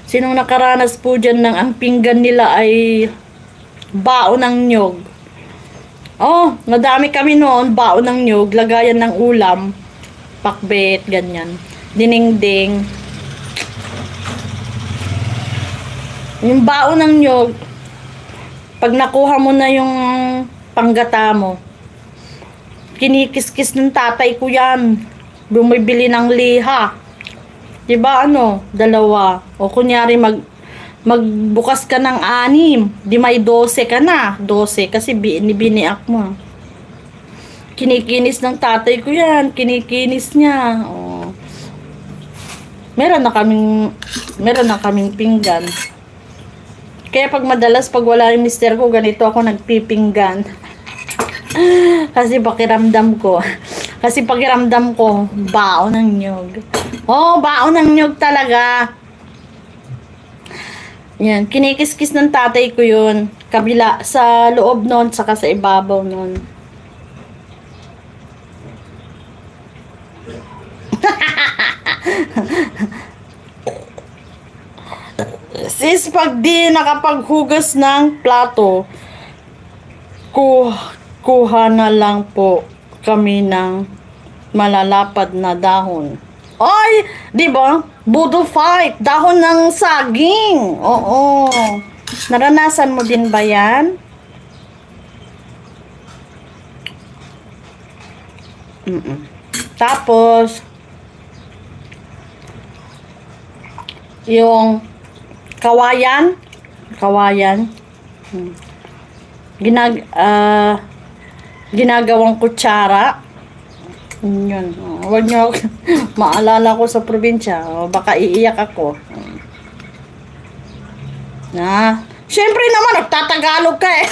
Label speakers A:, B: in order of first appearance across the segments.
A: Sinong nakaranas po dyan ng ang pinggan nila ay baon ng nyog. Oh, madami kami noon, baon ng nyog, lagayan ng ulam, pakbet, ganyan. Dinengdeng. Yung baon ng nyog, pag nakuha mo na yung panggata mo, kinikis-kis ng tatay ko yan. Bumibili ng liha. Diba ano? 2. O kunyari magbukas ka ng 6, di may 12 ka na. 12 kasi biniak mo. Kinikinis ng tatay ko yan. Kinikinis niya. O. Meron na kaming pinggan. Kaya pag madalas, pag wala yung mister ko, ganito ako nagpipinggan. Kasi pakiramdam ko. Baon ng nyog. Oh, baon ng nyog talaga. Yan, kinikis-kis ng tatay ko yun. Kabila, sa loob nun, saka sa ibabaw nun. Sis, pag di nakapaghugas ng plato, kuha na lang po kami ng malalapad na dahon. Ay, di ba? Budo fight, dahon ng saging. Oo. Naranasan mo din ba yan? Tapos, yung kawayan, ginagawang kutsara. Yun. Huwag nyo maalala ko sa probinsya. Baka iiyak ako. Siyempre naman, nagtatagalog ka eh.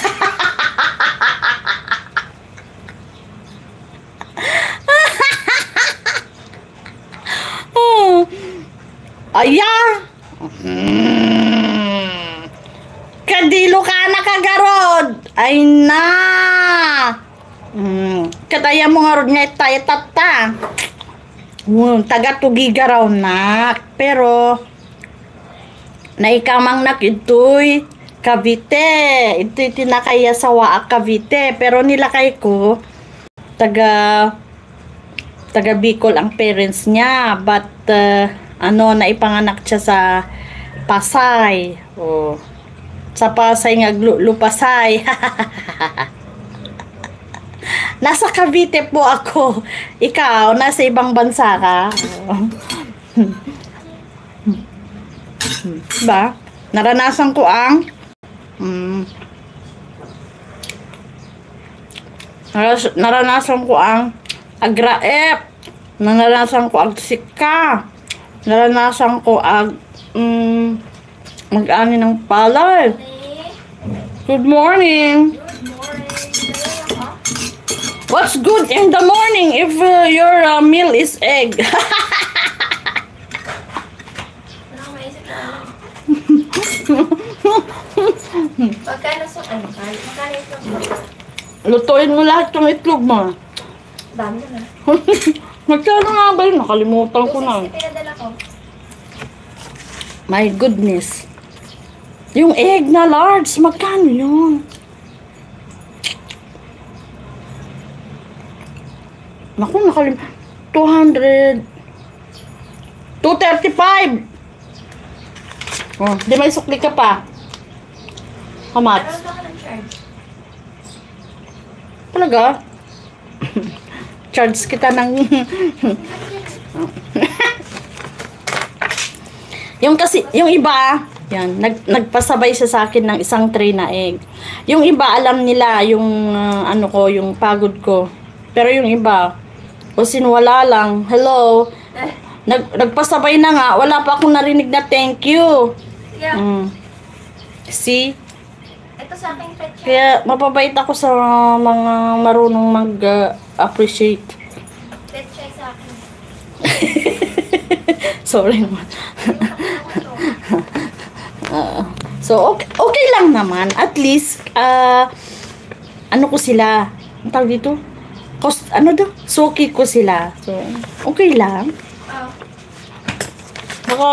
A: Ayan. Kadilo ka na kagarod. Ay na. Kadaya mo nga ron nga tayo tata. Taga-tugiga raw na. Pero naikamang nakitoy Cavite. Ito'y tinakaya sa Waak Cavite. Pero nilakay ko taga Bicol ang parents niya. But naipanganak siya sa Pasay. Sa Pasay nga lupasay. Nasa Cavite po ako. Ikaw, nasa ibang bansa ka. Diba? Naranasan ko ang agraep. Naranasan ko ang sika. Naranasan ko ang mag-ani ng palay. Good morning. What's good in the morning if your meal is egg? Lutuin mo lahat yung itlog mo.
B: Dami na.
A: Magkano nga ba yun? Nakalimutan ko na. My goodness. Yung egg na large, magkano yun? Naku, 200. 235. Oh, di may sukli ka pa. How much? Talaga? Charge kita ng yung iba, yan, nagpasabay siya sa akin ng isang tray na egg. Yung iba, alam nila yung yung pagod ko. Pero yung iba, o sinwala lang, hello, nagpasabay na nga, wala pa akong narinig na thank you. Yeah. See?
B: Ito sa aking pet.
A: Kaya mapabait ako sa mga marunong mag-appreciate.
B: Pet siya sa akin.
A: Sorry naman. So, okay lang naman. At least, ano ko sila? Ang tawag dito? Suki ko sila. So, okay lang. Baka